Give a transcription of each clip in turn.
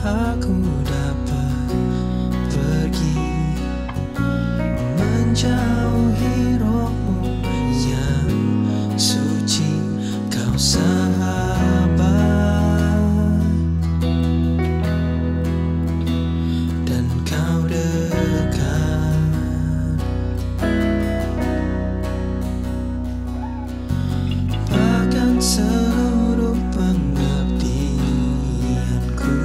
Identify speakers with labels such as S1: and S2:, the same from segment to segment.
S1: aku dapat pergi menjauhi rohmu yang suci, kau sahabat, dan kau dekat. Bahkan seluruh pengabdianku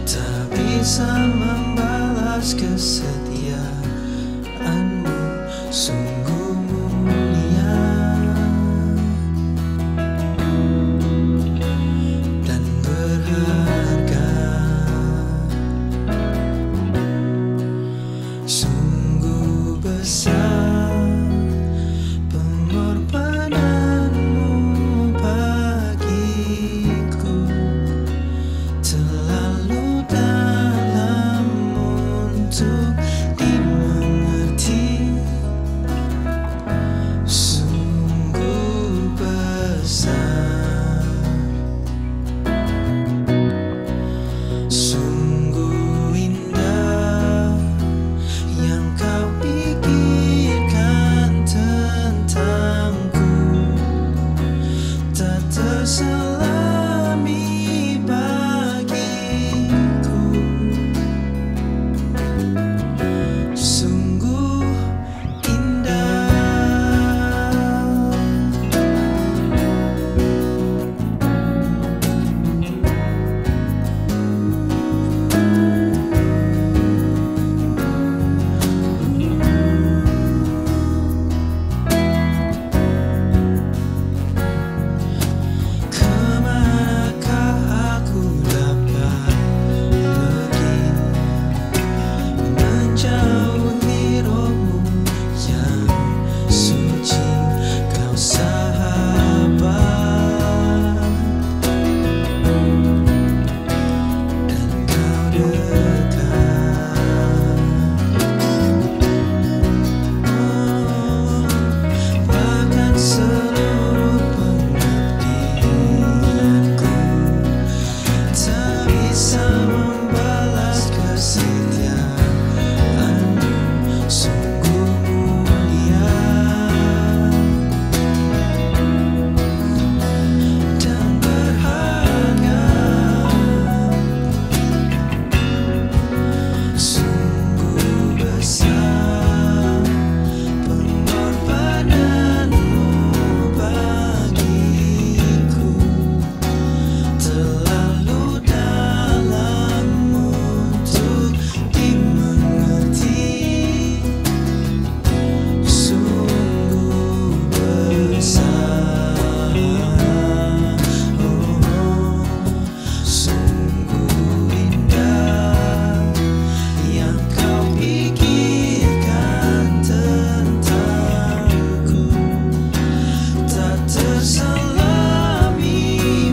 S1: tak bisa membalas kesetiaanmu, sungguh mulia dan berharga. Sungguh besar pengorbananmu bagiku, terlalu dalam untuk dimengerti. Sungguh besar, sungguh indah yang kau pikirkan tentangku, tak terselami bagiku. Sungguh indah. Kemanakah aku dapat pergi menjauhi rohmu yang suci, kau sahabat, dan kau dekat. Bahkan seluruh pengabdianku tak bisa membalas kesetiaanmu, sungguh mulia dan berharga. Sungguh besar pengorbananmu bagiku, terlalu dalam untuk dimengerti. Sungguh besar, oh, sungguh indah yang kau pikirkan tentangku, tak terselami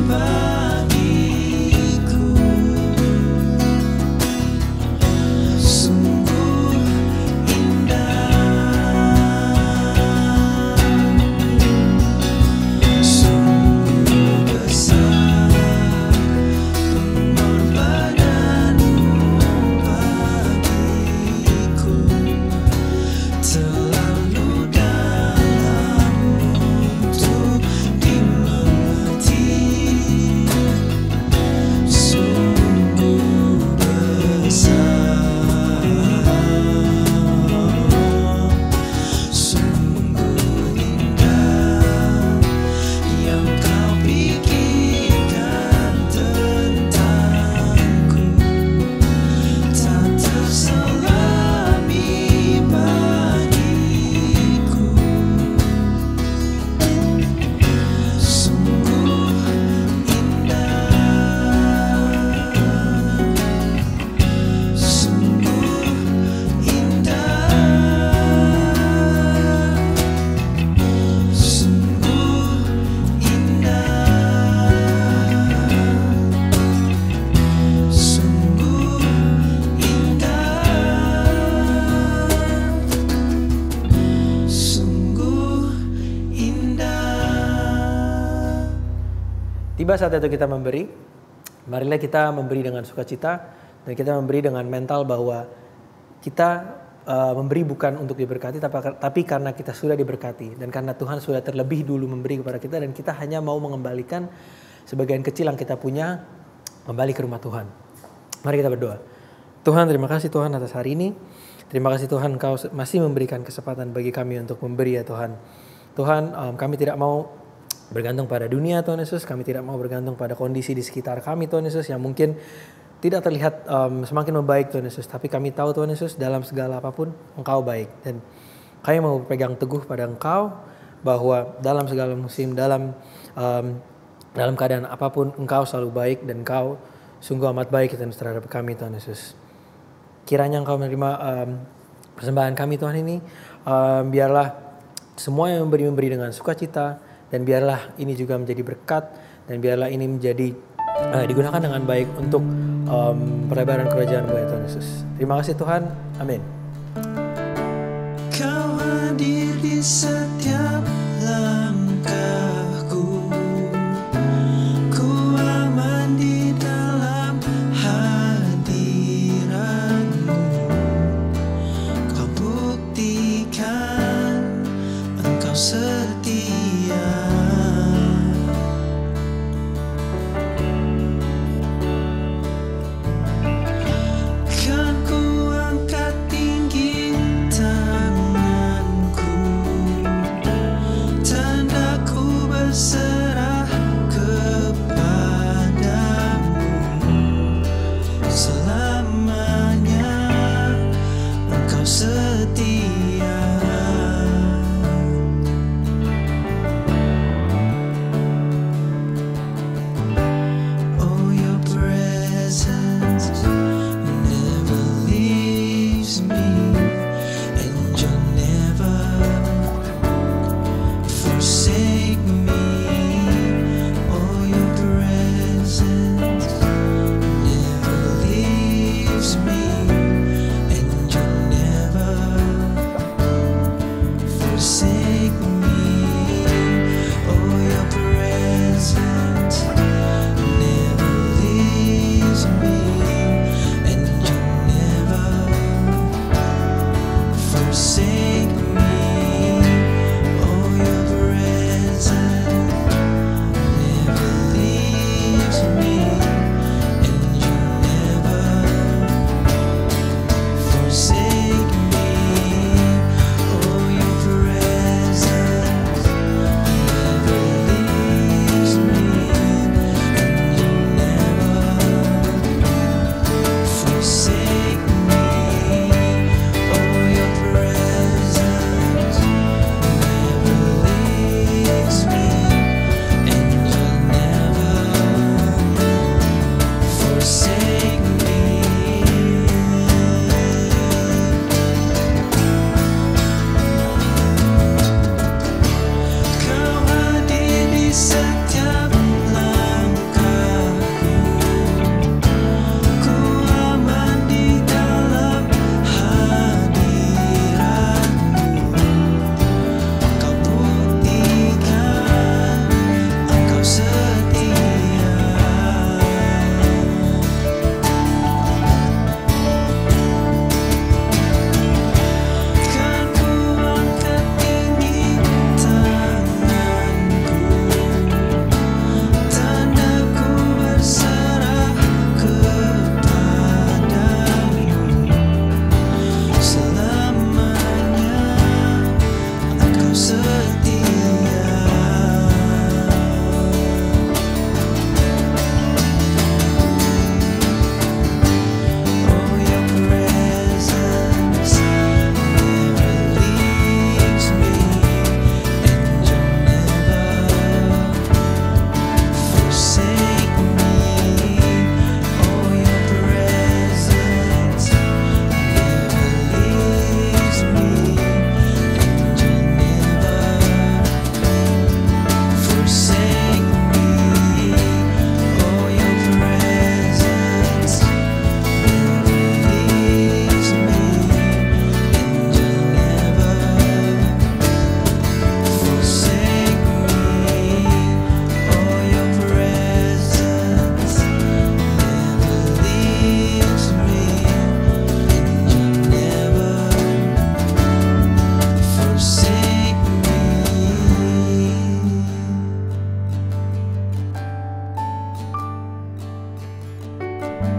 S1: bagiku. Sungguh indah, sungguh besar pengorbananmu bagiku, terlalu dalam untuk dimengerti. Sungguh besar, sungguh indah yang kau pikirkan tentangku, tak terselami bagiku. Sungguh indah, sungguh indah, sungguh indah, sungguh indah, sungguh indah.
S2: Tiba saat itu kita memberi. Marilah kita memberi dengan sukacita dan kita memberi dengan mental bahwa kita memberi bukan untuk diberkati tapi karena kita sudah diberkati dan karena Tuhan sudah terlebih dulu memberi kepada kita dan kita hanya mau mengembalikan sebagian kecil yang kita punya kembali ke rumah Tuhan. Mari kita berdoa. Tuhan, terima kasih Tuhan atas hari ini. Terima kasih Tuhan, Engkau masih memberikan kesempatan bagi kami untuk memberi ya Tuhan. Tuhan, kami tidak mau bergantung pada dunia Tuhan Yesus. Kami tidak mau bergantung pada kondisi di sekitar kami Tuhan Yesus yang mungkin tidak terlihat semakin membaik Tuhan Yesus. Tapi kami tahu Tuhan Yesus dalam segala apapun Engkau baik. Dan kami mau berpegang teguh pada Engkau bahwa dalam segala musim, dalam keadaan apapun Engkau selalu baik dan Engkau sungguh amat baik terhadap kami Tuhan Yesus. Kiranya Engkau menerima persembahan kami Tuhan ini. Biarlah semua yang memberi dengan sukacita dan biarlah ini juga menjadi berkat dan biarlah ini menjadi digunakan dengan baik untuk perlebaran kerajaan ya Tuhan Yesus. Terima kasih Tuhan. Amin.
S1: Kau hadir di setiap langkahku, ku aman di dalam hadiratmu. Kau buktikan Engkau setia.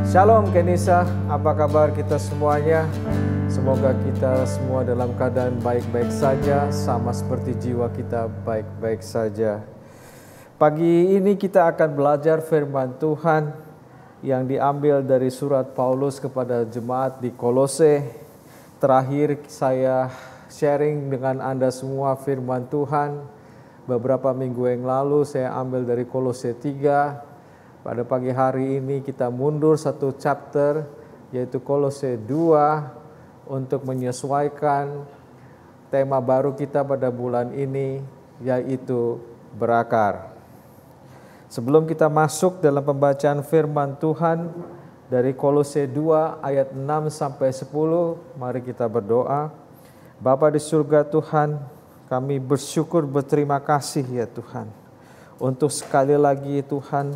S3: Shalom Kenisa, apa kabar kita semuanya? Semoga kita semua dalam keadaan baik-baik saja, sama seperti jiwa kita baik-baik saja. Pagi ini kita akan belajar firman Tuhan yang diambil dari surat Paulus kepada jemaat di Kolose. Terakhir saya sharing dengan Anda semua firman Tuhan. Beberapa minggu yang lalu saya ambil dari Kolose 3. Pada pagi hari ini kita mundur satu chapter, yaitu Kolose 2, untuk menyesuaikan tema baru kita pada bulan ini, yaitu berakar. Sebelum kita masuk dalam pembacaan firman Tuhan dari Kolose 2 ayat 6-10, mari kita berdoa. Bapa di surga Tuhan, kami bersyukur berterima kasih ya Tuhan, untuk sekali lagi Tuhan,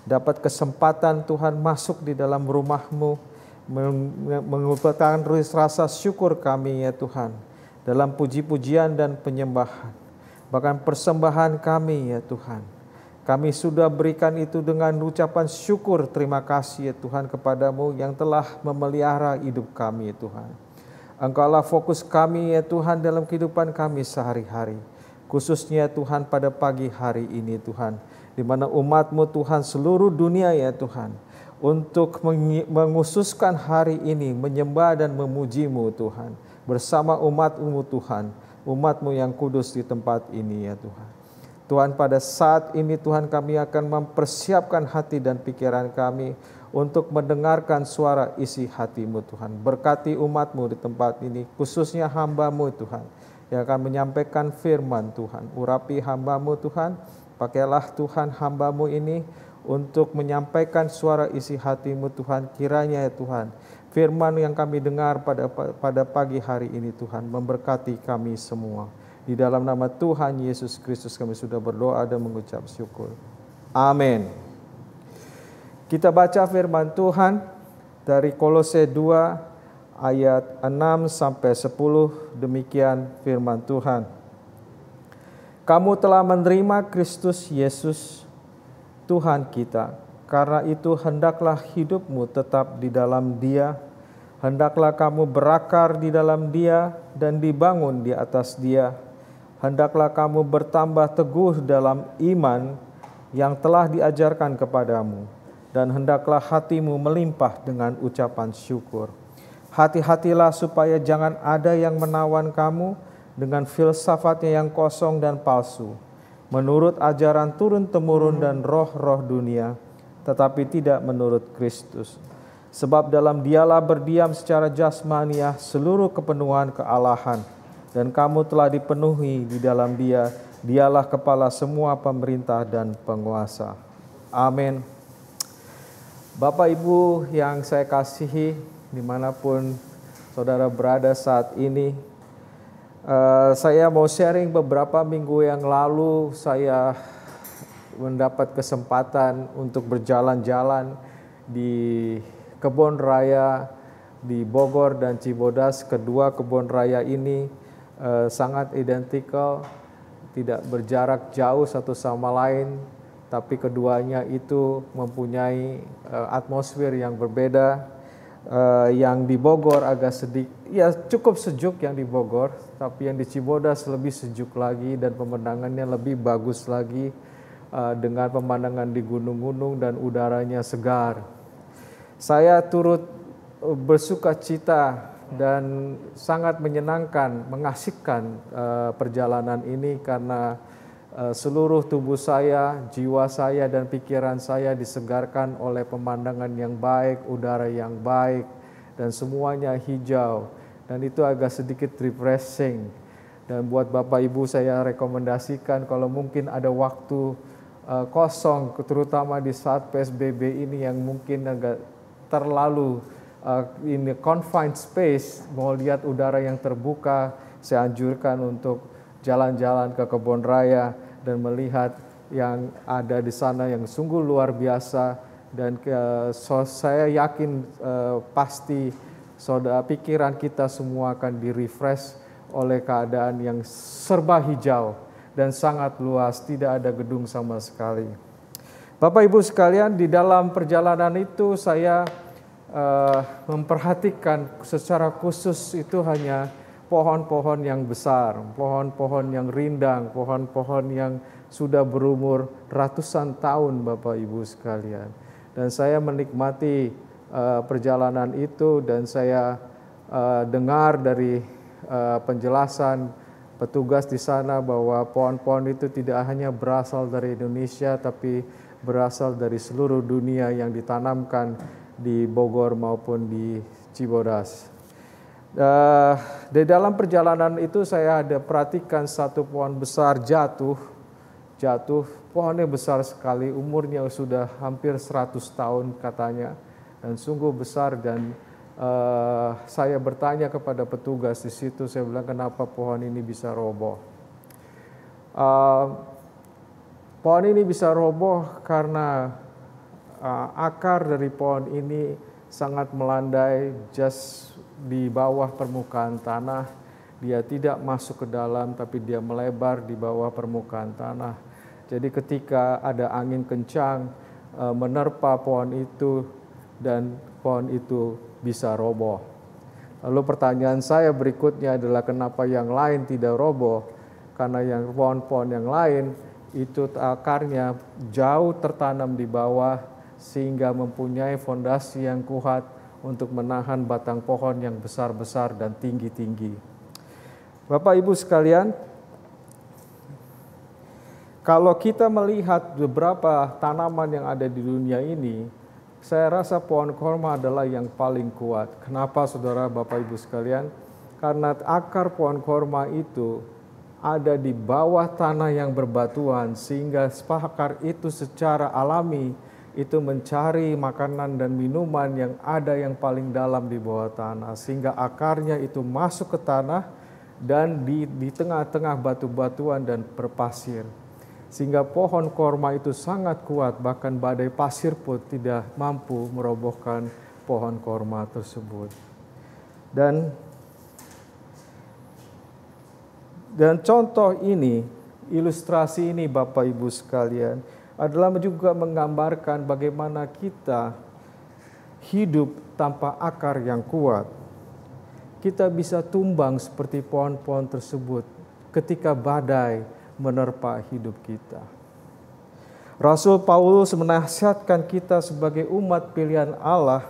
S3: dapat kesempatan Tuhan masuk di dalam rumah-Mu, mengungkapkan rasa syukur kami ya Tuhan, dalam puji-pujian dan penyembahan, bahkan persembahan kami ya Tuhan. Kami sudah berikan itu dengan ucapan syukur terima kasih ya Tuhan kepada-Mu yang telah memelihara hidup kami ya Tuhan. Engkaulah fokus kami ya Tuhan dalam kehidupan kami sehari-hari, khususnya Tuhan pada pagi hari ini Tuhan, di mana umat-Mu Tuhan seluruh dunia ya Tuhan, untuk menghususkan hari ini menyembah dan memuji-Mu Tuhan, bersama umat-Mu Tuhan, umat-Mu yang kudus di tempat ini ya Tuhan. Tuhan, pada saat ini Tuhan, kami akan mempersiapkan hati dan pikiran kami untuk mendengarkan suara isi hati-Mu Tuhan. Berkati umat-Mu di tempat ini, khususnya hamba-Mu Tuhan, yang akan menyampaikan firman Tuhan. Urapi hamba-Mu Tuhan, pakailah Tuhan hamba-Mu ini untuk menyampaikan suara isi hati-Mu Tuhan. Kiranya ya Tuhan, firman yang kami dengar pada pagi hari ini Tuhan, memberkati kami semua. Di dalam nama Tuhan Yesus Kristus kami sudah berdoa dan mengucap syukur. Amin. Kita baca firman Tuhan dari Kolose 2 ayat 6-10, demikian firman Tuhan. Kamu telah menerima Kristus Yesus, Tuhan kita. Karena itu hendaklah hidupmu tetap di dalam Dia. Hendaklah kamu berakar di dalam Dia dan dibangun di atas Dia. Hendaklah kamu bertambah teguh dalam iman yang telah diajarkan kepadamu. Dan hendaklah hatimu melimpah dengan ucapan syukur. Hati-hatilah supaya jangan ada yang menawan kamu dengan filsafatnya yang kosong dan palsu, menurut ajaran turun-temurun dan roh-roh dunia, tetapi tidak menurut Kristus. Sebab dalam Dialah berdiam secara jasmaniah seluruh kepenuhan kealahan, dan kamu telah dipenuhi di dalam Dia. Dialah kepala semua pemerintah dan penguasa. Amin. Bapak Ibu yang saya kasihi, dimanapun saudara berada saat ini, saya mau sharing beberapa minggu yang lalu saya mendapat kesempatan untuk berjalan-jalan di kebun raya di Bogor dan Cibodas. Kedua kebun raya ini sangat identikal, tidak berjarak jauh satu sama lain, tapi keduanya itu mempunyai atmosfer yang berbeda. Yang di Bogor agak sedikit, ya cukup sejuk yang di Bogor, tapi yang di Cibodas lebih sejuk lagi dan pemandangannya lebih bagus lagi, dengan pemandangan di gunung-gunung dan udaranya segar. Saya turut bersuka cita dan sangat menyenangkan, mengasihkan perjalanan ini karena seluruh tubuh saya, jiwa saya dan pikiran saya disegarkan oleh pemandangan yang baik, udara yang baik, dan semuanya hijau. Dan itu agak sedikit refreshing. Dan buat Bapak Ibu saya rekomendasikan kalau mungkin ada waktu kosong, terutama di saat PSBB ini yang mungkin agak terlalu in the confined space, mau lihat udara yang terbuka, saya anjurkan untuk jalan-jalan ke kebun raya dan melihat yang ada di sana yang sungguh luar biasa. Dan saya yakin pasti pikiran kita semua akan di-refresh oleh keadaan yang serba hijau dan sangat luas, tidak ada gedung sama sekali. Bapak Ibu sekalian, di dalam perjalanan itu saya memperhatikan secara khusus itu hanya pohon-pohon yang besar, pohon-pohon yang rindang, pohon-pohon yang sudah berumur ratusan tahun Bapak Ibu sekalian. Dan saya menikmati perjalanan itu dan saya dengar dari penjelasan petugas di sana bahwa pohon-pohon itu tidak hanya berasal dari Indonesia tapi berasal dari seluruh dunia yang ditanamkan di Bogor maupun di Cibodas. Di dalam perjalanan itu saya ada perhatikan satu pohon besar jatuh, pohonnya besar sekali, umurnya sudah hampir 100 tahun katanya, dan sungguh besar. Dan saya bertanya kepada petugas di situ, saya bilang kenapa pohon ini bisa roboh. Pohon ini bisa roboh karena akar dari pohon ini sangat melandai just di bawah permukaan tanah. Dia tidak masuk ke dalam tapi dia melebar di bawah permukaan tanah. Jadi ketika ada angin kencang menerpa pohon itu dan pohon itu bisa roboh. Lalu pertanyaan saya berikutnya adalah kenapa yang lain tidak roboh? Karena yang pohon-pohon yang lain itu akarnya jauh tertanam di bawah sehingga mempunyai fondasi yang kuat untuk menahan batang pohon yang besar-besar dan tinggi-tinggi. Bapak Ibu sekalian, kalau kita melihat beberapa tanaman yang ada di dunia ini, saya rasa pohon korma adalah yang paling kuat. Kenapa saudara Bapak Ibu sekalian? Karena akar pohon korma itu ada di bawah tanah yang berbatuan sehingga akar itu secara alami itu mencari makanan dan minuman yang ada yang paling dalam di bawah tanah, sehingga akarnya itu masuk ke tanah dan di tengah-tengah batu-batuan dan berpasir, sehingga pohon korma itu sangat kuat, bahkan badai pasir pun tidak mampu merobohkan pohon korma tersebut. Dan contoh ini, ilustrasi ini Bapak Ibu sekalian, adalah juga menggambarkan bagaimana kita hidup tanpa akar yang kuat. Kita bisa tumbang seperti pohon-pohon tersebut ketika badai menerpa hidup kita. Rasul Paulus menasihatkan kita sebagai umat pilihan Allah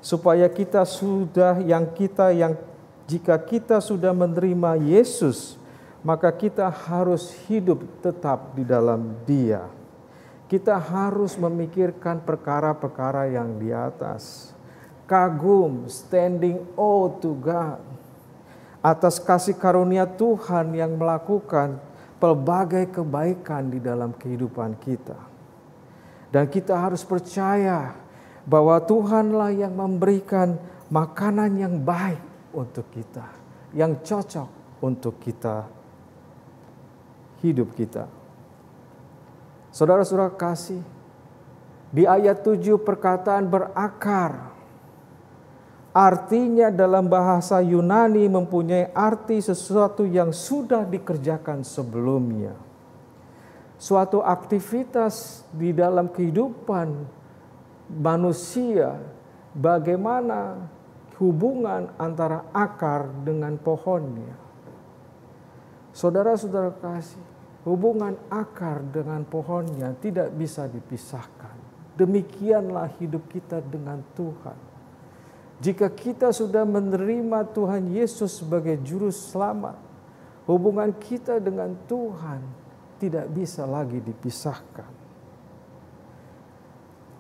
S3: supaya jika kita sudah menerima Yesus, maka kita harus hidup tetap di dalam Dia. Kita harus memikirkan perkara-perkara yang di atas. Kagum, standing awe to God. Atas kasih karunia Tuhan yang melakukan pelbagai kebaikan di dalam kehidupan kita. Dan kita harus percaya bahwa Tuhanlah yang memberikan makanan yang baik untuk kita. Yang cocok untuk kita, hidup kita. Saudara-saudara kasih, di ayat 7 perkataan berakar, artinya dalam bahasa Yunani mempunyai arti sesuatu yang sudah dikerjakan sebelumnya. Suatu aktivitas di dalam kehidupan manusia, bagaimana hubungan antara akar dengan pohonnya. Saudara-saudara kasih, hubungan akar dengan pohonnya tidak bisa dipisahkan. Demikianlah hidup kita dengan Tuhan. Jika kita sudah menerima Tuhan Yesus sebagai juru selamat, hubungan kita dengan Tuhan tidak bisa lagi dipisahkan.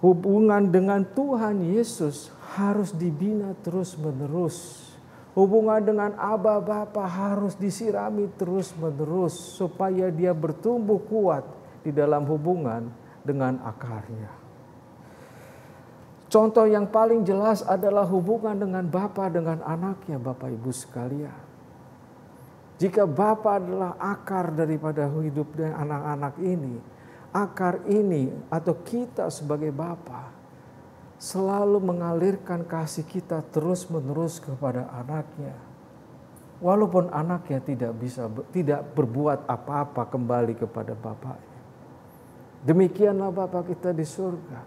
S3: Hubungan dengan Tuhan Yesus harus dibina terus-menerus. Hubungan dengan Aba Bapa harus disirami terus-menerus supaya dia bertumbuh kuat di dalam hubungan dengan akarnya. Contoh yang paling jelas adalah hubungan dengan Bapa dengan anaknya, Bapak Ibu sekalian. Jika Bapa adalah akar daripada hidup dan anak-anak ini, akar ini atau kita sebagai Bapa selalu mengalirkan kasih kita terus-menerus kepada anaknya. Walaupun anaknya tidak berbuat apa-apa kembali kepada bapaknya. Demikianlah Bapa kita di surga,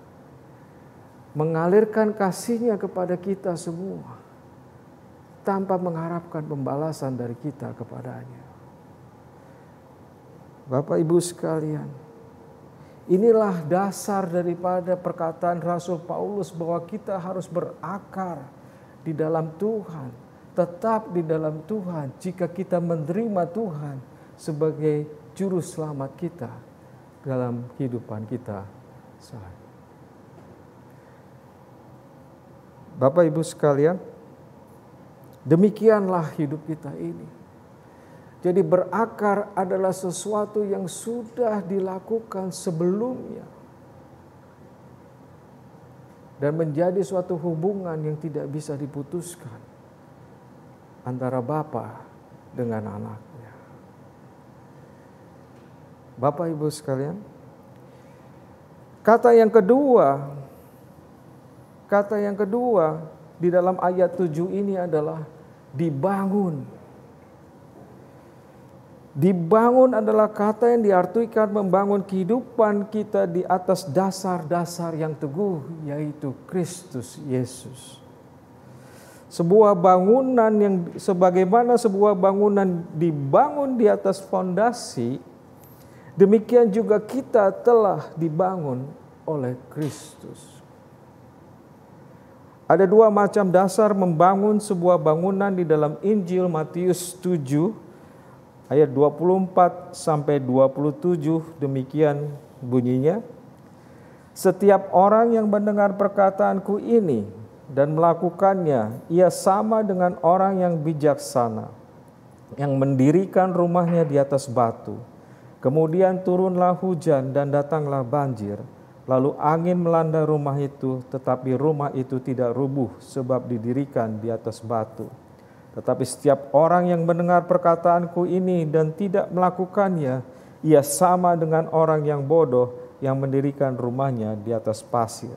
S3: mengalirkan kasih-Nya kepada kita semua, tanpa mengharapkan pembalasan dari kita kepadanya. Bapak Ibu sekalian, inilah dasar daripada perkataan Rasul Paulus bahwa kita harus berakar di dalam Tuhan, tetap di dalam Tuhan jika kita menerima Tuhan sebagai juru selamat kita dalam kehidupan kita sehari. Bapak Ibu sekalian, demikianlah hidup kita ini. Jadi berakar adalah sesuatu yang sudah dilakukan sebelumnya. Dan menjadi suatu hubungan yang tidak bisa diputuskan antara Bapa dengan anaknya. Bapak Ibu sekalian, kata yang kedua di dalam ayat 7 ini adalah dibangun. Dibangun adalah kata yang diartikan membangun kehidupan kita di atas dasar-dasar yang teguh, yaitu Kristus Yesus. Sebuah bangunan yang sebagaimana sebuah bangunan dibangun di atas fondasi, demikian juga kita telah dibangun oleh Kristus. Ada dua macam dasar membangun sebuah bangunan di dalam Injil Matius 7 ayat 24 sampai 27, demikian bunyinya. Setiap orang yang mendengar perkataanku ini dan melakukannya, ia sama dengan orang yang bijaksana, yang mendirikan rumahnya di atas batu. Kemudian turunlah hujan dan datanglah banjir. Lalu angin melanda rumah itu, tetapi rumah itu tidak rubuh sebab didirikan di atas batu. Tetapi setiap orang yang mendengar perkataanku ini dan tidak melakukannya, ia sama dengan orang yang bodoh yang mendirikan rumahnya di atas pasir.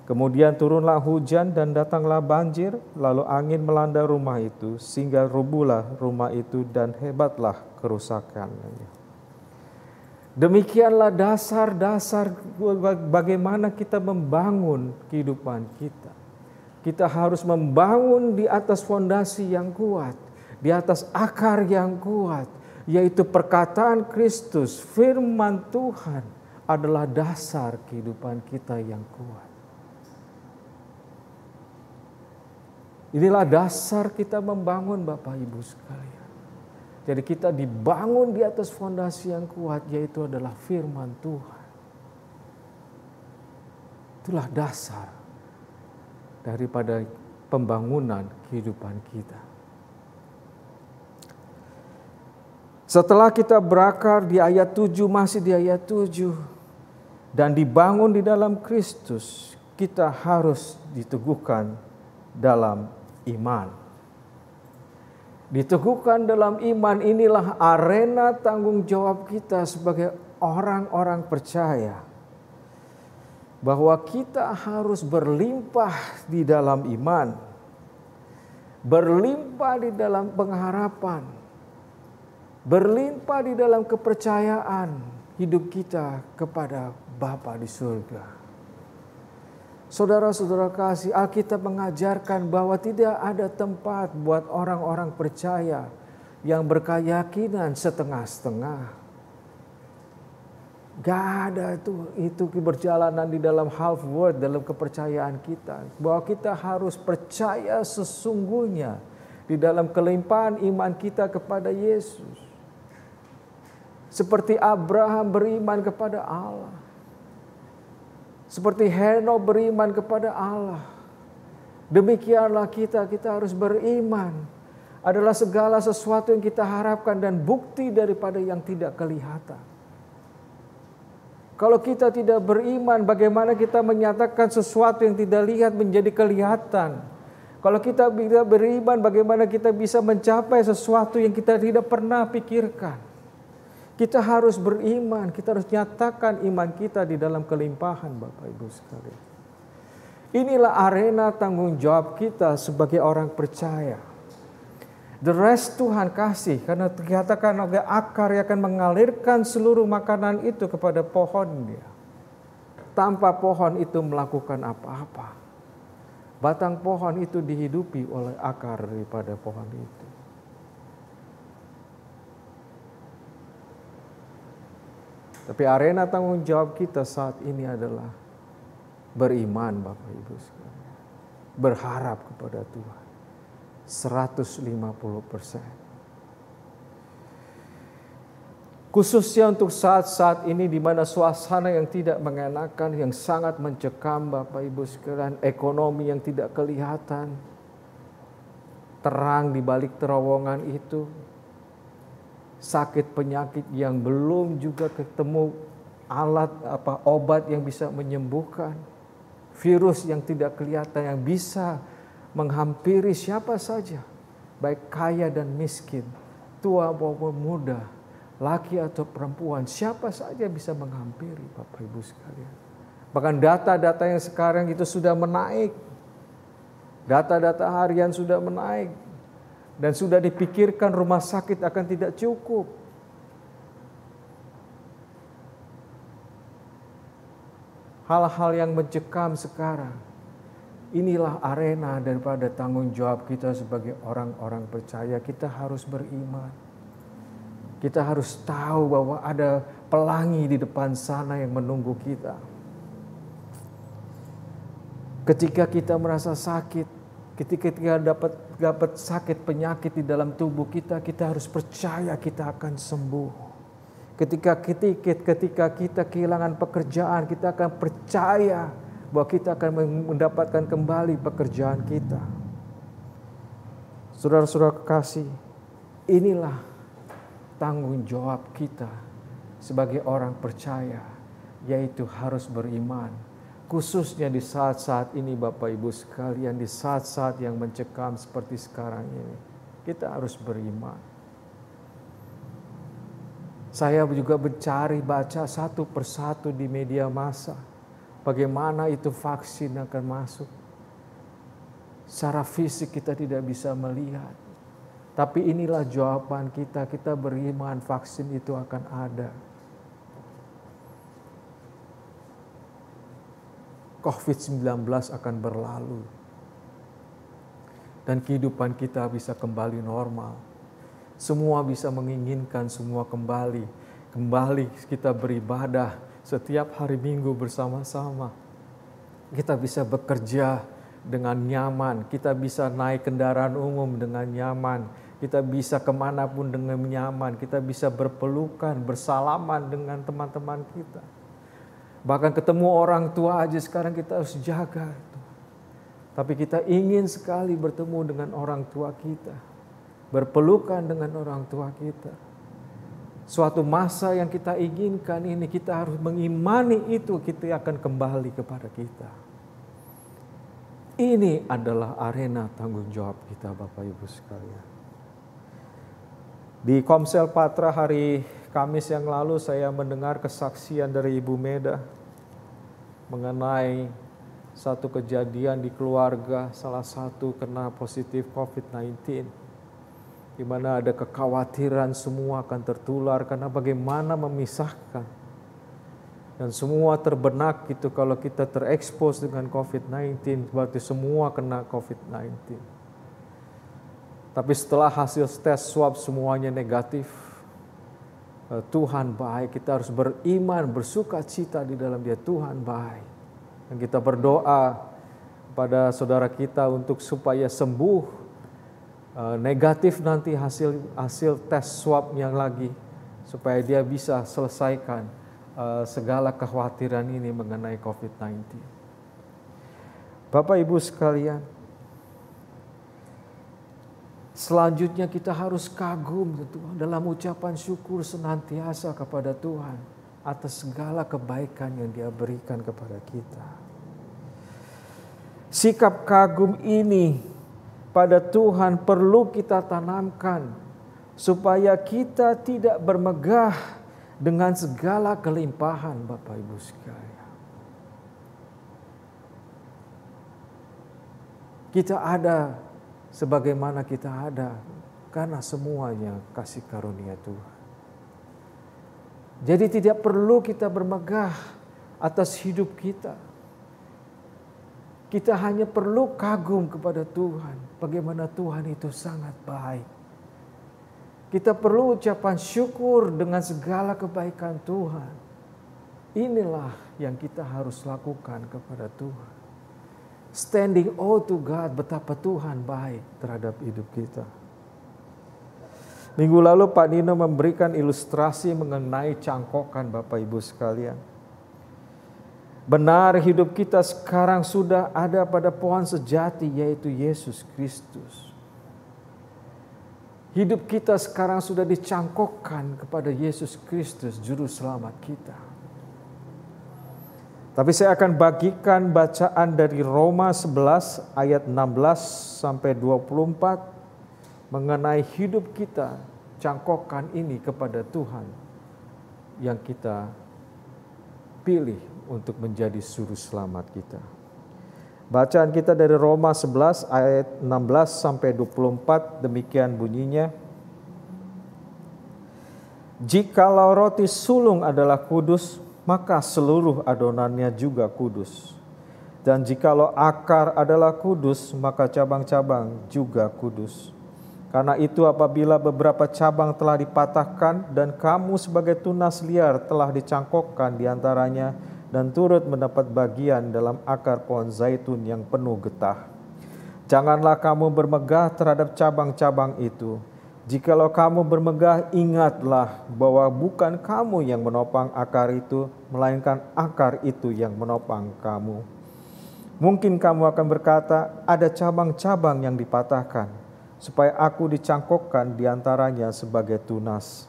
S3: Kemudian turunlah hujan dan datanglah banjir, lalu angin melanda rumah itu, sehingga rubuhlah rumah itu dan hebatlah kerusakannya. Demikianlah dasar-dasar bagaimana kita membangun kehidupan kita. Kita harus membangun di atas fondasi yang kuat, di atas akar yang kuat, yaitu perkataan Kristus, firman Tuhan adalah dasar kehidupan kita yang kuat. Inilah dasar kita membangun Bapak Ibu sekalian. Jadi kita dibangun di atas fondasi yang kuat, yaitu adalah firman Tuhan. Itulah dasar daripada pembangunan kehidupan kita. Setelah kita berakar di ayat 7, masih di ayat 7, dan dibangun di dalam Kristus, kita harus diteguhkan dalam iman. Diteguhkan dalam iman, inilah arena tanggung jawab kita sebagai orang-orang percaya. Bahwa kita harus berlimpah di dalam iman. Berlimpah di dalam pengharapan. Berlimpah di dalam kepercayaan hidup kita kepada Bapa di surga. Saudara-saudara kasih, Alkitab mengajarkan bahwa tidak ada tempat buat orang-orang percaya yang berkeyakinan setengah-setengah. Gak ada itu keberjalanan di dalam half word, dalam kepercayaan kita. Bahwa kita harus percaya sesungguhnya di dalam kelimpahan iman kita kepada Yesus. Seperti Abraham beriman kepada Allah. Seperti Henokh beriman kepada Allah. Demikianlah kita harus beriman. Adalah segala sesuatu yang kita harapkan dan bukti daripada yang tidak kelihatan. Kalau kita tidak beriman, bagaimana kita menyatakan sesuatu yang tidak lihat menjadi kelihatan? Kalau kita tidak beriman, bagaimana kita bisa mencapai sesuatu yang kita tidak pernah pikirkan? Kita harus beriman, kita harus nyatakan iman kita di dalam kelimpahan Bapak Ibu sekalian. Inilah arena tanggung jawab kita sebagai orang percaya. The rest Tuhan kasih, karena dikatakan oleh akar yang akan mengalirkan seluruh makanan itu kepada pohonnya. Tanpa pohon itu melakukan apa-apa. Batang pohon itu dihidupi oleh akar daripada pohon itu. Tapi arena tanggung jawab kita saat ini adalah beriman, Bapak Ibu sekalian. Berharap kepada Tuhan. 150%. Khususnya untuk saat-saat ini di mana suasana yang tidak mengenakan, yang sangat mencekam Bapak Ibu sekalian, ekonomi yang tidak kelihatan, terang di balik terowongan itu, sakit penyakit yang belum juga ketemu obat yang bisa menyembuhkan, virus yang tidak kelihatan yang bisa menghampiri siapa saja, baik kaya dan miskin, tua maupun muda, laki atau perempuan, siapa saja bisa menghampiri Bapak Ibu sekalian. Bahkan data-data yang sekarang itu sudah menaik. Data-data harian sudah menaik. Dan sudah dipikirkan rumah sakit akan tidak cukup. Hal-hal yang mencekam sekarang. Inilah arena daripada tanggung jawab kita sebagai orang-orang percaya. Kita harus beriman. Kita harus tahu bahwa ada pelangi di depan sana yang menunggu kita. Ketika kita merasa sakit, ketika kita dapat sakit penyakit di dalam tubuh kita, kita harus percaya kita akan sembuh. Ketika kita kehilangan pekerjaan, kita akan percaya bahwa kita akan mendapatkan kembali pekerjaan kita. Saudara-saudara kekasih, inilah tanggung jawab kita sebagai orang percaya, yaitu harus beriman. Khususnya di saat-saat ini Bapak Ibu sekalian, di saat-saat yang mencekam seperti sekarang ini, kita harus beriman. Saya juga baca satu persatu di media massa, bagaimana itu vaksin akan masuk. Secara fisik kita tidak bisa melihat. Tapi inilah jawaban kita beriman vaksin itu akan ada. COVID-19 akan berlalu. Dan kehidupan kita bisa kembali normal. Semua bisa menginginkan semua kembali. Kembali kita beribadah setiap hari Minggu bersama-sama. Kita bisa bekerja dengan nyaman. Kita bisa naik kendaraan umum dengan nyaman. Kita bisa kemanapun dengan nyaman. Kita bisa berpelukan, bersalaman dengan teman-teman kita. Bahkan ketemu orang tua aja sekarang kita harus jaga. Tapi kita ingin sekali bertemu dengan orang tua kita. Berpelukan dengan orang tua kita. Suatu masa yang kita inginkan ini, kita harus mengimani itu, kita akan kembali kepada kita. Ini adalah arena tanggung jawab kita Bapak Ibu sekalian. Di Komsel Patra hari Kamis yang lalu saya mendengar kesaksian dari Ibu Meda mengenai satu kejadian di keluarga, salah satu kena positif COVID-19, di mana ada kekhawatiran semua akan tertular karena bagaimana memisahkan. Dan semua terbenak gitu, kalau kita terekspos dengan COVID-19 berarti semua kena COVID-19. Tapi setelah hasil tes swab semuanya negatif, Tuhan baik, kita harus beriman, bersuka cita di dalam Dia. Tuhan baik. Dan kita berdoa pada saudara kita untuk supaya sembuh, negatif nanti hasil tes swabnya lagi, supaya dia bisa selesaikan segala kekhawatiran ini mengenai COVID-19. Bapak Ibu sekalian, selanjutnya kita harus kagum dalam ucapan syukur senantiasa kepada Tuhan atas segala kebaikan yang Dia berikan kepada kita. Sikap kagum ini pada Tuhan perlu kita tanamkan supaya kita tidak bermegah dengan segala kelimpahan Bapak Ibu sekalian. Kita ada sebagaimana kita ada karena semuanya kasih karunia Tuhan. Jadi tidak perlu kita bermegah atas hidup kita. Kita hanya perlu kagum kepada Tuhan, bagaimana Tuhan itu sangat baik. Kita perlu ucapan syukur dengan segala kebaikan Tuhan. Inilah yang kita harus lakukan kepada Tuhan. Standing all to God, betapa Tuhan baik terhadap hidup kita. Minggu lalu Pak Nino memberikan ilustrasi mengenai cangkokan Bapak Ibu sekalian. Benar, hidup kita sekarang sudah ada pada pohon sejati, yaitu Yesus Kristus. Hidup kita sekarang sudah dicangkokkan kepada Yesus Kristus, Juru Selamat kita. Tapi saya akan bagikan bacaan dari Roma 11 ayat 16 sampai 24 mengenai hidup kita, cangkokan ini kepada Tuhan yang kita pilih untuk menjadi Juru Selamat kita. Bacaan kita dari Roma 11 ayat 16 sampai 24 demikian bunyinya. Jikalau roti sulung adalah kudus, maka seluruh adonannya juga kudus. Dan jikalau akar adalah kudus, maka cabang-cabang juga kudus. Karena itu apabila beberapa cabang telah dipatahkan dan kamu sebagai tunas liar telah dicangkokkan di antaranya dan turut mendapat bagian dalam akar pohon zaitun yang penuh getah. Janganlah kamu bermegah terhadap cabang-cabang itu. Jikalau kamu bermegah, ingatlah bahwa bukan kamu yang menopang akar itu, melainkan akar itu yang menopang kamu. Mungkin kamu akan berkata, ada cabang-cabang yang dipatahkan, supaya aku dicangkokkan di antaranya sebagai tunas.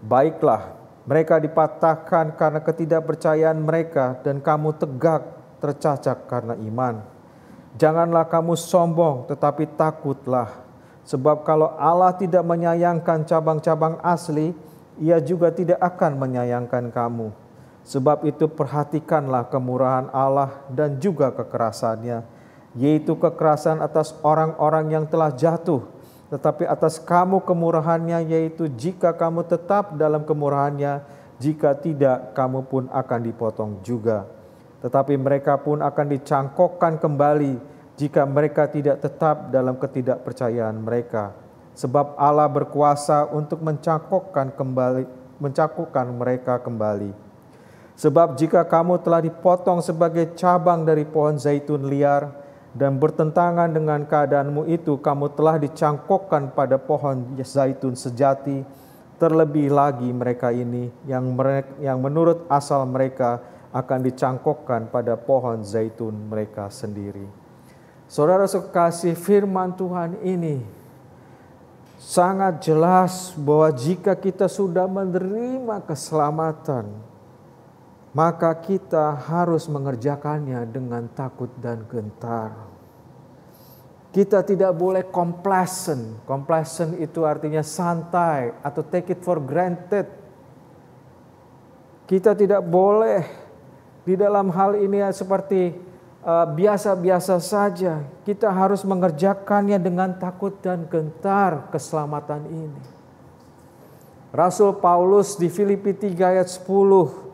S3: Baiklah, mereka dipatahkan karena ketidakpercayaan mereka, dan kamu tegak tercacat karena iman. Janganlah kamu sombong, tetapi takutlah. Sebab kalau Allah tidak menyayangkan cabang-cabang asli, Ia juga tidak akan menyayangkan kamu. Sebab itu perhatikanlah kemurahan Allah dan juga kekerasannya, yaitu kekerasan atas orang-orang yang telah jatuh, tetapi atas kamu kemurahannya, yaitu jika kamu tetap dalam kemurahannya, jika tidak kamu pun akan dipotong juga. Tetapi mereka pun akan dicangkokkan kembali jika mereka tidak tetap dalam ketidakpercayaan mereka. Sebab Allah berkuasa untuk mencangkokkan mereka kembali. Sebab jika kamu telah dipotong sebagai cabang dari pohon zaitun liar dan bertentangan dengan keadaanmu itu, kamu telah dicangkokkan pada pohon zaitun sejati. Terlebih lagi mereka ini yang menurut asal mereka akan dicangkokkan pada pohon zaitun mereka sendiri. Saudara sekasih, firman Tuhan ini sangat jelas bahwa jika kita sudah menerima keselamatan, maka kita harus mengerjakannya dengan takut dan gentar. Kita tidak boleh complacent. Complacent itu artinya santai atau take it for granted. Kita tidak boleh di dalam hal ini seperti biasa-biasa saja. Kita harus mengerjakannya dengan takut dan gentar keselamatan ini. Rasul Paulus di Filipi 3 ayat 10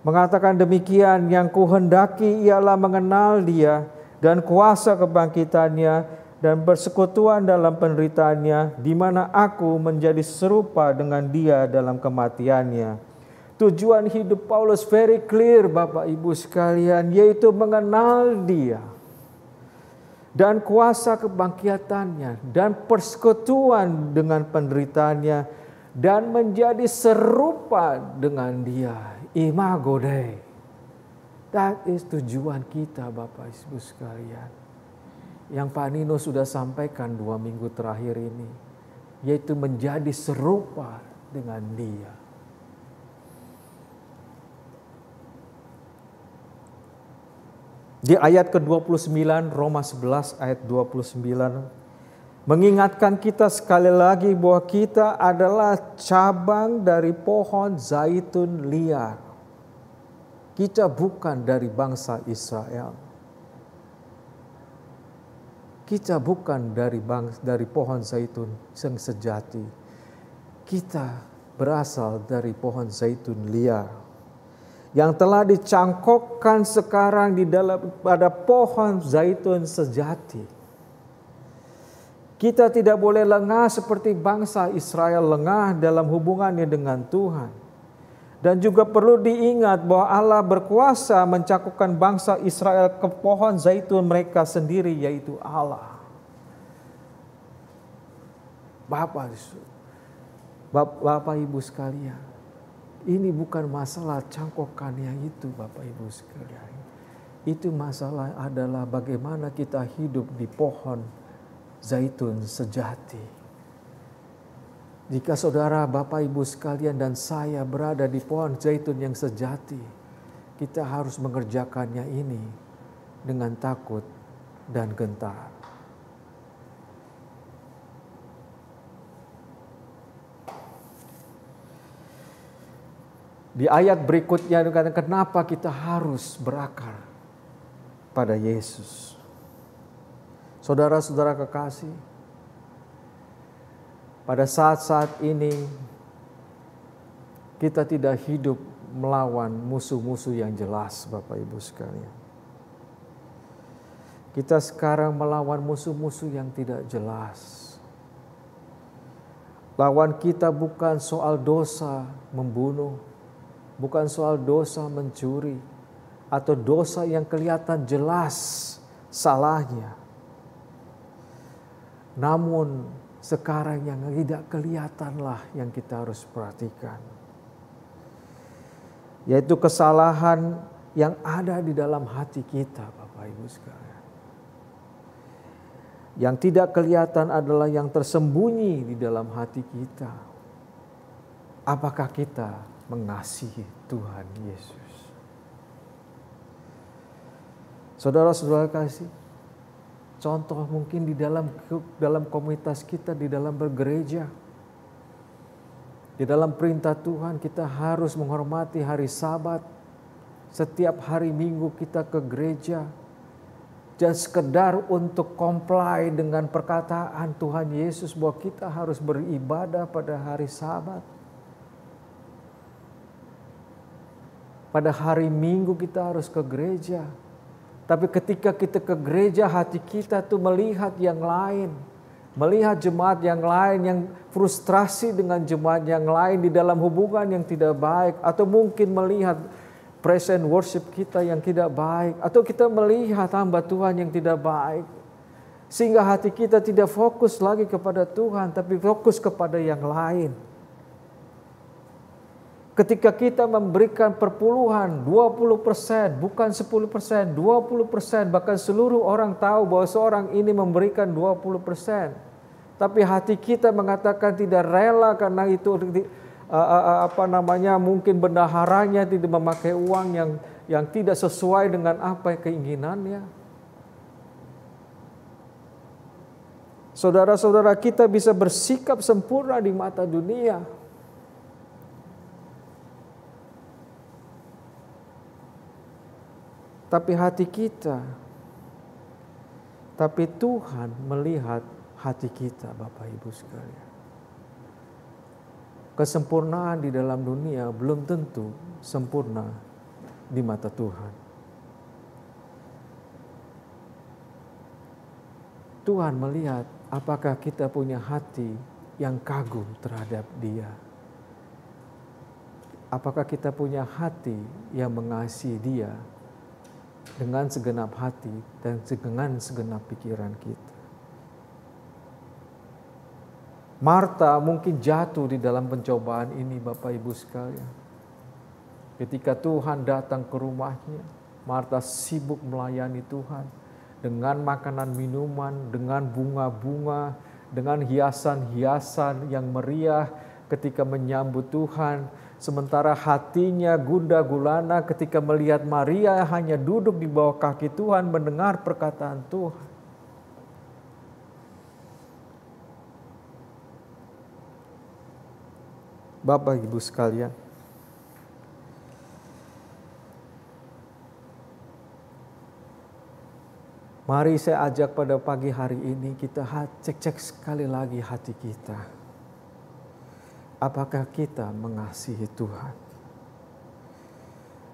S3: mengatakan demikian, yang kuhendaki ialah mengenal Dia dan kuasa kebangkitannya dan persekutuan dalam penderitaannya, di mana aku menjadi serupa dengan Dia dalam kematiannya. Tujuan hidup Paulus very clear Bapak Ibu sekalian, yaitu mengenal Dia dan kuasa kebangkitannya dan persekutuan dengan penderitaannya dan menjadi serupa dengan Dia. Imago Dei. That is tujuan kita Bapak Ibu sekalian. Yang Pak Nino sudah sampaikan 2 minggu terakhir ini, yaitu menjadi serupa dengan Dia. Di ayat ke-29 Roma 11 ayat 29 mengingatkan kita sekali lagi bahwa kita adalah cabang dari pohon zaitun liar. Kita bukan dari bangsa Israel. Kita bukan dari pohon zaitun yang sejati. Kita berasal dari pohon zaitun liar yang telah dicangkokkan sekarang di dalam pada pohon zaitun sejati. Kita tidak boleh lengah seperti bangsa Israel lengah dalam hubungannya dengan Tuhan. Dan juga perlu diingat bahwa Allah berkuasa mencangkokkan bangsa Israel ke pohon zaitun mereka sendiri, yaitu Allah. Bapak Ibu sekalian, ini bukan masalah cangkokannya itu Bapak Ibu sekalian. Itu masalah adalah bagaimana kita hidup di pohon zaitun sejati. Jika saudara, Bapak, Ibu sekalian dan saya berada di pohon zaitun yang sejati, kita harus mengerjakannya ini dengan takut dan gentar. Di ayat berikutnya dikatakan kenapa kita harus berakar pada Yesus. Saudara-saudara kekasih, pada saat-saat ini kita tidak hidup melawan musuh-musuh yang jelas, Bapak Ibu sekalian. Kita sekarang melawan musuh-musuh yang tidak jelas. Lawan kita bukan soal dosa membunuh, bukan soal dosa mencuri, atau dosa yang kelihatan jelas salahnya. Namun sekarang yang tidak kelihatanlah yang kita harus perhatikan. Yaitu kesalahan yang ada di dalam hati kita, Bapak Ibu sekalian. Yang tidak kelihatan adalah yang tersembunyi di dalam hati kita. Apakah kita mengasihi Tuhan Yesus? Saudara-saudara kasih, contoh mungkin di dalam komunitas kita, di dalam bergereja. Di dalam perintah Tuhan kita harus menghormati hari Sabat. Setiap hari Minggu kita ke gereja. Dan sekedar untuk comply dengan perkataan Tuhan Yesus bahwa kita harus beribadah pada hari Sabat. Pada hari Minggu kita harus ke gereja. Tapi ketika kita ke gereja, hati kita tuh melihat yang lain. Melihat jemaat yang lain, yang frustrasi dengan jemaat yang lain di dalam hubungan yang tidak baik. Atau mungkin melihat praise and worship kita yang tidak baik. Atau kita melihat hamba Tuhan yang tidak baik. Sehingga hati kita tidak fokus lagi kepada Tuhan, tapi fokus kepada yang lain. Ketika kita memberikan perpuluhan 20%, bukan 10%, 20%, bahkan seluruh orang tahu bahwa seorang ini memberikan 20%. Tapi hati kita mengatakan tidak rela karena itu mungkin bendaharanya tidak memakai uang yang tidak sesuai dengan apa keinginannya. Saudara-saudara, kita bisa bersikap sempurna di mata dunia. Tapi hati kita, tapi Tuhan melihat hati kita, Bapak Ibu sekalian. Kesempurnaan di dalam dunia belum tentu sempurna di mata Tuhan. Tuhan melihat apakah kita punya hati yang kagum terhadap Dia. Apakah kita punya hati yang mengasihi Dia dengan segenap hati dan dengan segenap pikiran kita. Marta mungkin jatuh di dalam pencobaan ini, Bapak Ibu sekalian. Ketika Tuhan datang ke rumahnya, Marta sibuk melayani Tuhan dengan makanan minuman, dengan bunga-bunga, dengan hiasan-hiasan yang meriah ketika menyambut Tuhan. Sementara hatinya gundah gulana ketika melihat Maria hanya duduk di bawah kaki Tuhan mendengar perkataan Tuhan. Bapak Ibu sekalian, Mari saya ajak pada pagi hari ini kita cek-cek sekali lagi hati kita. Apakah kita mengasihi Tuhan?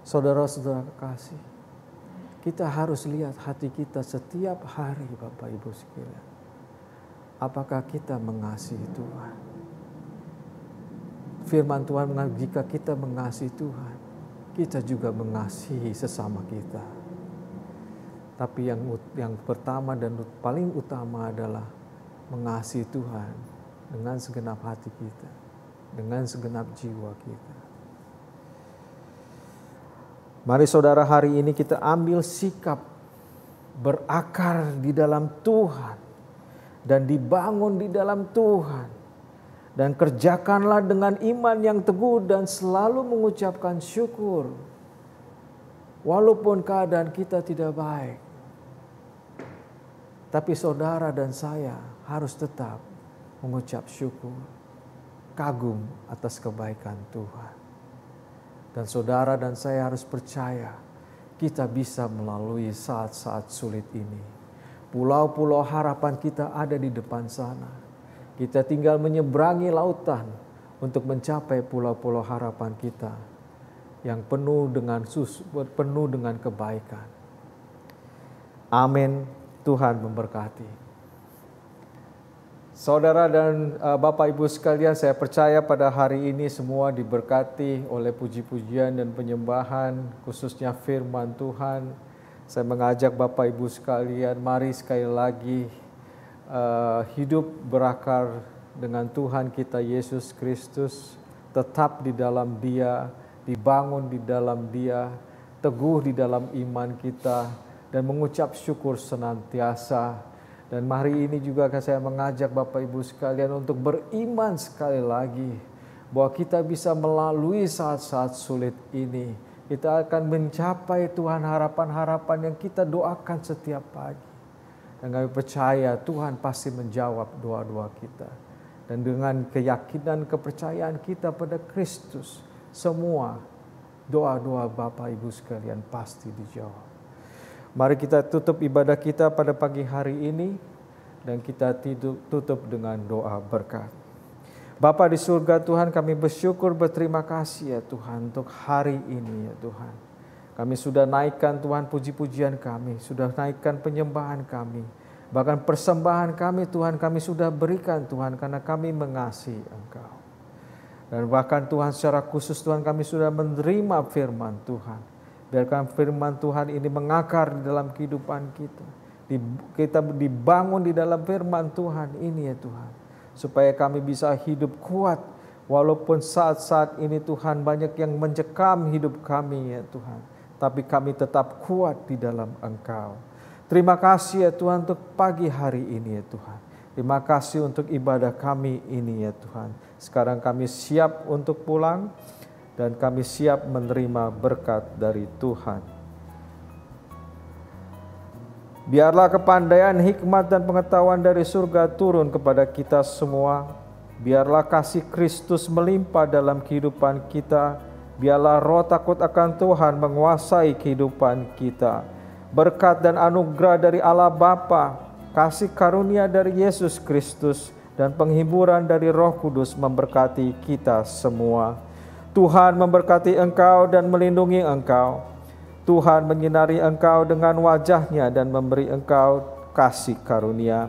S3: Saudara-saudara kasih, kita harus lihat hati kita setiap hari Bapak Ibu sekalian. Apakah kita mengasihi Tuhan? Firman Tuhan mengatakan jika kita mengasihi Tuhan, kita juga mengasihi sesama kita. Tapi yang pertama dan paling utama adalah mengasihi Tuhan dengan segenap hati kita, dengan segenap jiwa kita. Mari saudara, hari ini kita ambil sikap berakar di dalam Tuhan dan dibangun di dalam Tuhan. Dan kerjakanlah dengan iman yang teguh dan selalu mengucapkan syukur. Walaupun keadaan kita tidak baik. Tapi saudara dan saya harus tetap mengucap syukur. Kagum atas kebaikan Tuhan. Dan saudara dan saya harus percaya kita bisa melalui saat-saat sulit ini. Pulau-pulau harapan kita ada di depan sana. Kita tinggal menyeberangi lautan untuk mencapai pulau-pulau harapan kita yang penuh dengan kebaikan. Amin. Tuhan memberkati. Saudara dan Bapak Ibu sekalian, saya percaya pada hari ini semua diberkati oleh puji-pujian dan penyembahan, khususnya firman Tuhan. Saya mengajak Bapak Ibu sekalian, mari sekali lagi hidup berakar dengan Tuhan kita Yesus Kristus, tetap di dalam Dia, dibangun di dalam Dia, teguh di dalam iman kita, dan mengucap syukur senantiasa. Dan hari ini juga saya mengajak Bapak Ibu sekalian untuk beriman sekali lagi bahwa kita bisa melalui saat-saat sulit ini. Kita akan mencapai Tuhan harapan-harapan yang kita doakan setiap pagi. Dan kami percaya Tuhan pasti menjawab doa-doa kita. Dan dengan keyakinan, kepercayaan kita pada Kristus, semua doa-doa Bapak Ibu sekalian pasti dijawab. Mari kita tutup ibadah kita pada pagi hari ini. Dan kita tutup dengan doa berkat. Bapa di surga Tuhan, kami bersyukur berterima kasih ya Tuhan untuk hari ini ya Tuhan. Kami sudah naikkan Tuhan puji-pujian kami, sudah naikkan penyembahan kami. Bahkan persembahan kami Tuhan kami sudah berikan Tuhan karena kami mengasihi Engkau. Dan bahkan Tuhan secara khusus Tuhan kami sudah menerima firman Tuhan. Biarkan firman Tuhan ini mengakar di dalam kehidupan kita. Kita dibangun di dalam firman Tuhan ini ya Tuhan. Supaya kami bisa hidup kuat. Walaupun saat-saat ini Tuhan banyak yang mencekam hidup kami ya Tuhan. Tapi kami tetap kuat di dalam Engkau. Terima kasih ya Tuhan untuk pagi hari ini ya Tuhan. Terima kasih untuk ibadah kami ini ya Tuhan. Sekarang kami siap untuk pulang dan kami siap menerima berkat dari Tuhan. Biarlah kepandaian, hikmat dan pengetahuan dari surga turun kepada kita semua. Biarlah kasih Kristus melimpah dalam kehidupan kita. Biarlah roh takut akan Tuhan menguasai kehidupan kita. Berkat dan anugerah dari Allah Bapa, kasih karunia dari Yesus Kristus, dan penghiburan dari Roh Kudus memberkati kita semua. Tuhan memberkati engkau dan melindungi engkau. Tuhan menyinari engkau dengan wajah-Nya dan memberi engkau kasih karunia.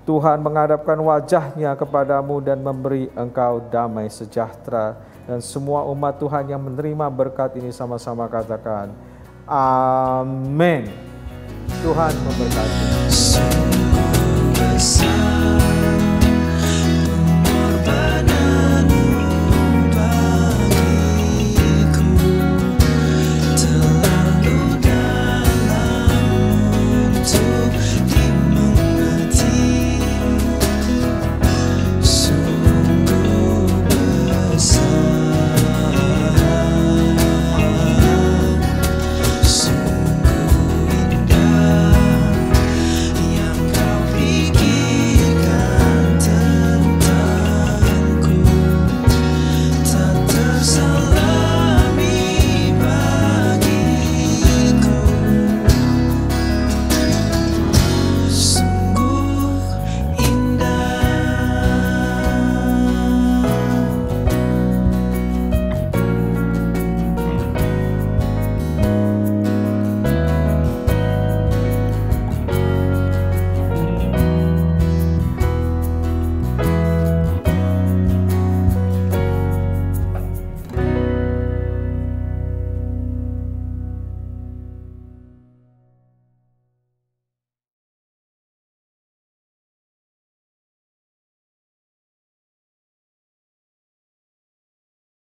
S3: Tuhan menghadapkan wajah-Nya kepadamu dan memberi engkau damai sejahtera. Dan semua umat Tuhan yang menerima berkat ini sama-sama katakan, amin. Tuhan memberkati.